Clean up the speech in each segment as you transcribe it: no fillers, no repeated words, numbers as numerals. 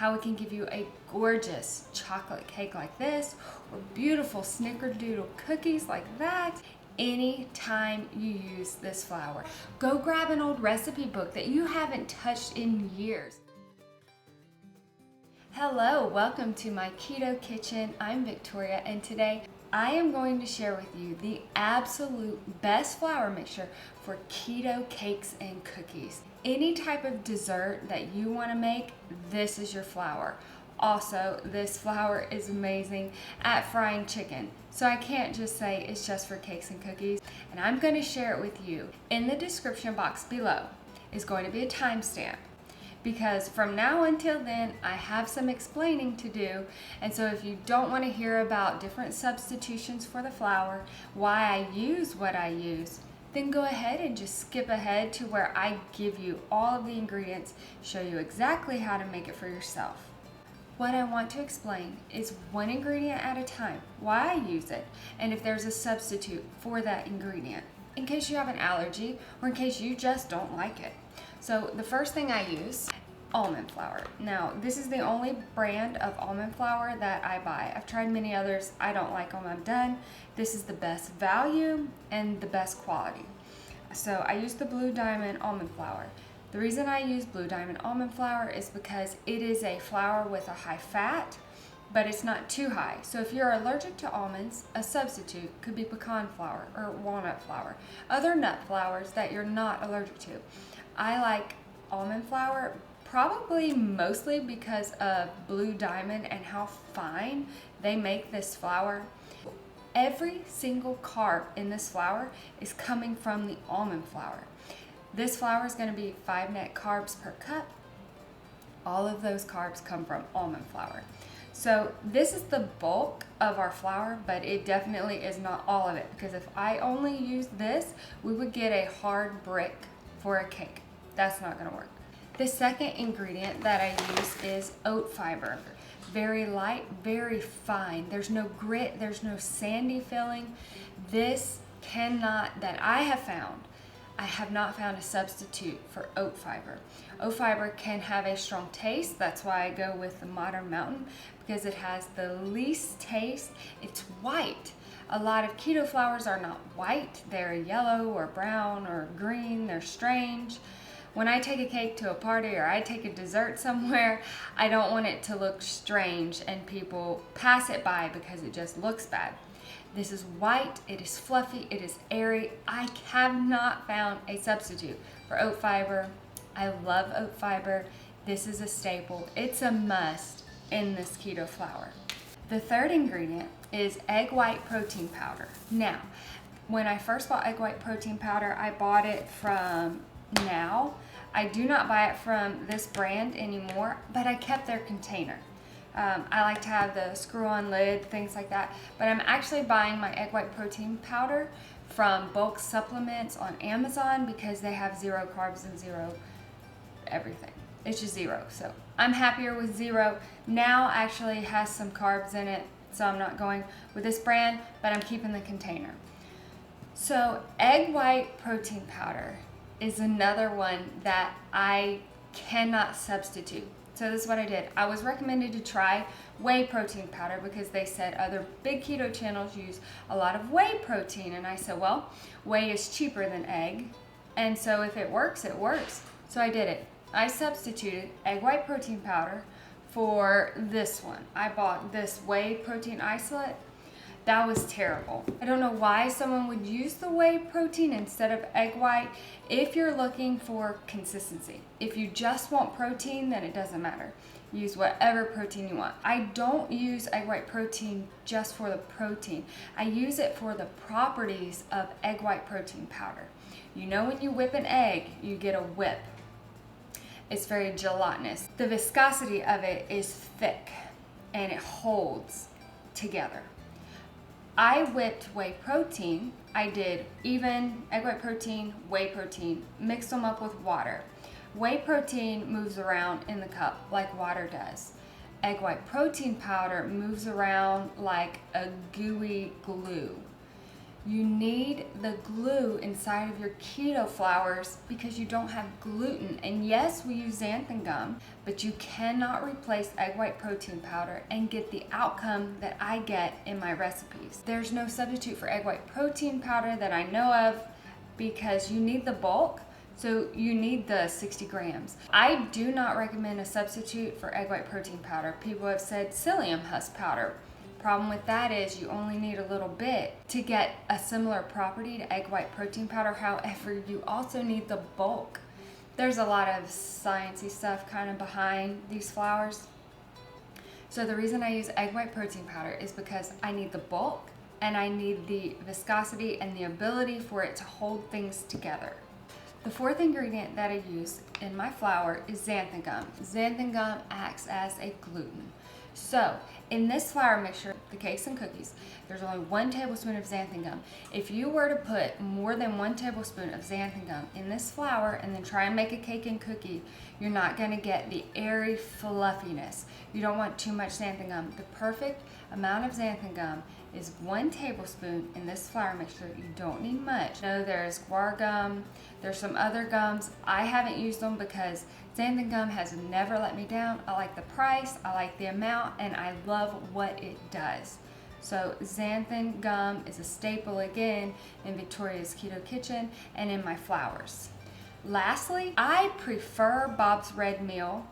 how it can give you a gorgeous chocolate cake like this, or beautiful snickerdoodle cookies like that, anytime you use this flour. Go grab an old recipe book that you haven't touched in years. Hello, welcome to my keto kitchen. I'm Victoria, and today I am going to share with you the absolute best flour mixture for keto cakes and cookies. Any type of dessert that you want to make, this is your flour. Also, this flour is amazing at frying chicken. So I can't just say it's just for cakes and cookies. And I'm going to share it with you. In the description box below is going to be a timestamp, because from now until then I have some explaining to do. And so if you don't want to hear about different substitutions for the flour, why I use what I use, then go ahead and just skip ahead to where I give you all of the ingredients, show you exactly how to make it for yourself. What I want to explain is one ingredient at a time, why I use it, and if there's a substitute for that ingredient, in case you have an allergy or in case you just don't like it. So the first thing I use, almond flour. Now, this is the only brand of almond flour that I buy. I've tried many others. I don't like them. I'm done. This is the best value and the best quality. So I use the Blue Diamond almond flour. The reason I use Blue Diamond almond flour is because it is a flour with a high fat, but it's not too high. So if you're allergic to almonds, a substitute could be pecan flour or walnut flour, other nut flours that you're not allergic to. I like almond flour probably mostly because of Blue Diamond and how fine they make this flour. Every single carb in this flour is coming from the almond flour. This flour is going to be 5 net carbs per cup. All of those carbs come from almond flour. So this is the bulk of our flour, but it definitely is not all of it, because if I only use this, we would get a hard brick for a cake. That's not going to work. The second ingredient that I use is oat fiber. Very light, very fine. There's no grit, there's no sandy feeling. This that I have not found a substitute for oat fiber. Oat fiber can have a strong taste. That's why I go with the Modern Mountain, because it has the least taste. It's white. A lot of keto flours are not white. They're yellow or brown or green. They're strange. When I take a cake to a party or I take a dessert somewhere, I don't want it to look strange and people pass it by because it just looks bad. This is white, it is fluffy, it is airy. I have not found a substitute for oat fiber. I love oat fiber. This is a staple. It's a must in this keto flour. The third ingredient is egg white protein powder. Now, when I first bought egg white protein powder, I bought it from Now. I do not buy it from this brand anymore, but I kept their container. I like to have the screw-on lid, things like that, but I'm actually buying my egg white protein powder from bulk supplements on Amazon because they have 0 carbs and 0 everything. It's just 0, so I'm happier with 0. Now actually has some carbs in it, so I'm not going with this brand, but I'm keeping the container. So egg white protein powder is another one that I cannot substitute. So this is what I did. I was recommended to try whey protein powder because they said other big keto channels use a lot of whey protein. And I said, well, whey is cheaper than egg. And so if it works, it works. So I did it. I substituted egg white protein powder for this one. I bought this whey protein isolate. That was terrible. I don't know why someone would use the whey protein instead of egg white if you're looking for consistency. If you just want protein, then it doesn't matter. Use whatever protein you want. I don't use egg white protein just for the protein. I use it for the properties of egg white protein powder. You know, when you whip an egg, you get a whip. It's very gelatinous. The viscosity of it is thick and it holds together. I whipped whey protein. I did even egg white protein, whey protein, mixed them up with water. Whey protein moves around in the cup like water does. Egg white protein powder moves around like a gooey glue. You need the glue inside of your keto flours because you don't have gluten. And yes, we use xanthan gum, but you cannot replace egg white protein powder and get the outcome that I get in my recipes. There's no substitute for egg white protein powder that I know of because you need the bulk. So you need the 60 grams. I do not recommend a substitute for egg white protein powder. People have said psyllium husk powder. Problem with that is you only need a little bit to get a similar property to egg white protein powder. However, you also need the bulk. There's a lot of sciencey stuff kind of behind these flours. So the reason I use egg white protein powder is because I need the bulk and I need the viscosity and the ability for it to hold things together. The fourth ingredient that I use in my flour is xanthan gum. Xanthan gum acts as a gluten. So in this flour mixture, the cakes and cookies, there's only 1 tablespoon of xanthan gum. If you were to put more than 1 tablespoon of xanthan gum in this flour and then try and make a cake and cookie, you're not going to get the airy fluffiness. You don't want too much xanthan gum. The perfect amount of xanthan gum is 1 tablespoon in this flour mixture. You don't need much. No, there's guar gum, there's some other gums. I haven't used them because xanthan gum has never let me down. I like the price, I like the amount, and I love what it does. So xanthan gum is a staple again in Victoria's Keto Kitchen and in my flours. Lastly, I prefer Bob's Red Mill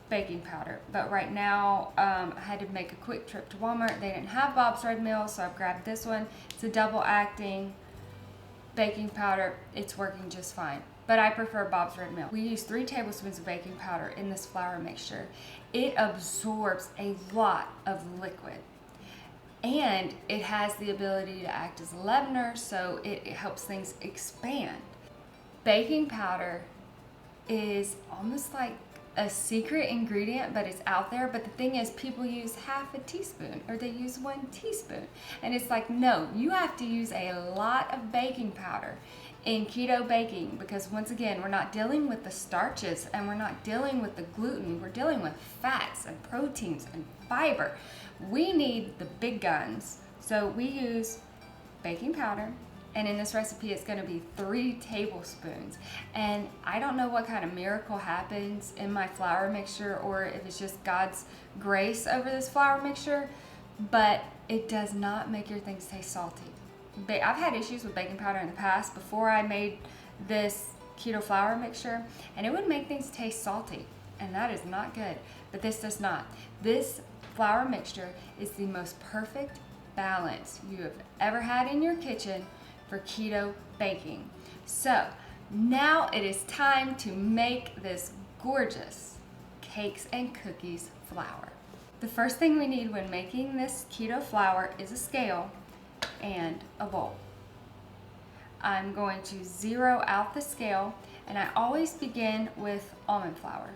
baking powder, but right now I had to make a quick trip to Walmart. They didn't have Bob's Red Mill, so I've grabbed this one. It's a double acting baking powder. It's working just fine, but I prefer Bob's Red Mill. We use 3 tablespoons of baking powder in this flour mixture. It absorbs a lot of liquid and it has the ability to act as a leavener, so it helps things expand. Baking powder is almost like a secret ingredient, but it's out there. But the thing is, people use half a teaspoon or they use 1 teaspoon. And it's like, no, you have to use a lot of baking powder in keto baking because once again, we're not dealing with the starches and we're not dealing with the gluten. We're dealing with fats and proteins and fiber. We need the big guns. So we use baking powder. And in this recipe, it's going to be 3 tablespoons. And I don't know what kind of miracle happens in my flour mixture or if it's just God's grace over this flour mixture, but it does not make your things taste salty. I've had issues with baking powder in the past before I made this keto flour mixture, and it would make things taste salty, and that is not good. But this does not. This flour mixture is the most perfect balance you have ever had in your kitchen for keto baking. So now it is time to make this gorgeous cakes and cookies flour. The first thing we need when making this keto flour is a scale and a bowl. I'm going to zero out the scale, and I always begin with almond flour.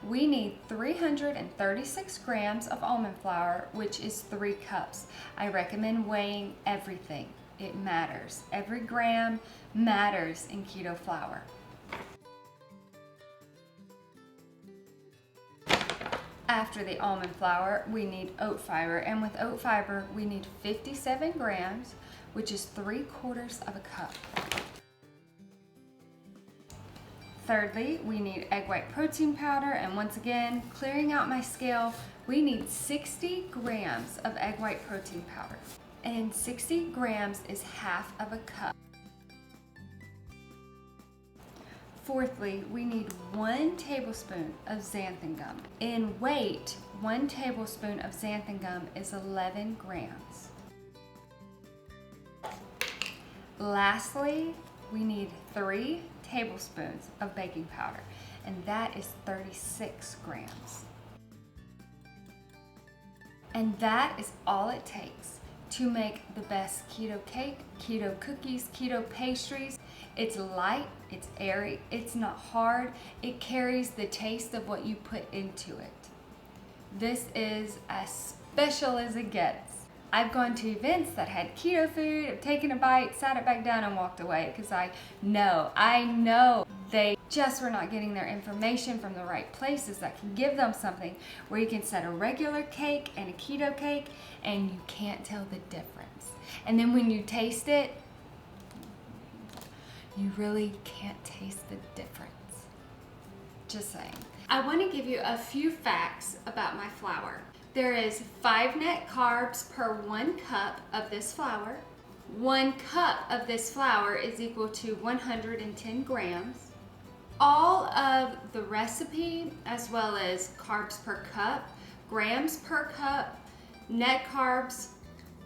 We need 336 grams of almond flour, which is 3 cups. I recommend weighing everything. It matters. Every gram matters in keto flour. After the almond flour, we need oat fiber, and with oat fiber, we need 57 grams, which is 3/4 of a cup. Thirdly, we need egg white protein powder, and once again, clearing out my scale, we need 60 grams of egg white protein powder. And 60 grams is half of a cup. Fourthly, we need 1 tablespoon of xanthan gum. In weight, 1 tablespoon of xanthan gum is 11 grams. Lastly, we need 3 tablespoons of baking powder, and that is 36 grams. And that is all it takes to make the best keto cake, keto cookies, keto pastries. It's light, it's airy, it's not hard. It carries the taste of what you put into it. This is as special as it gets. I've gone to events that had keto food, I've taken a bite, sat it back down and walked away because I know they just were not getting their information from the right places that can give them something where you can set a regular cake and a keto cake and you can't tell the difference. And then when you taste it, you really can't taste the difference. Just saying. I want to give you a few facts about my flour. There is 5 net carbs per 1 cup of this flour. 1 cup of this flour is equal to 110 grams. All of the recipe, as well as carbs per cup, grams per cup, net carbs,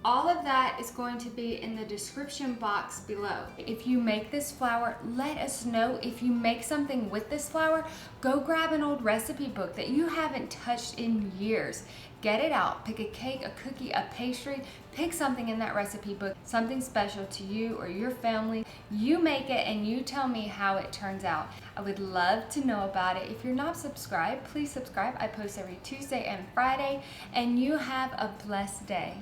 all of that is going to be in the description box below. If you make this flour, let us know. If you make something with this flour, go grab an old recipe book that you haven't touched in years. Get it out, pick a cake, a cookie, a pastry, pick something in that recipe book, something special to you or your family. You make it and you tell me how it turns out. I would love to know about it. If you're not subscribed, please subscribe. I post every Tuesday and Friday, and you have a blessed day.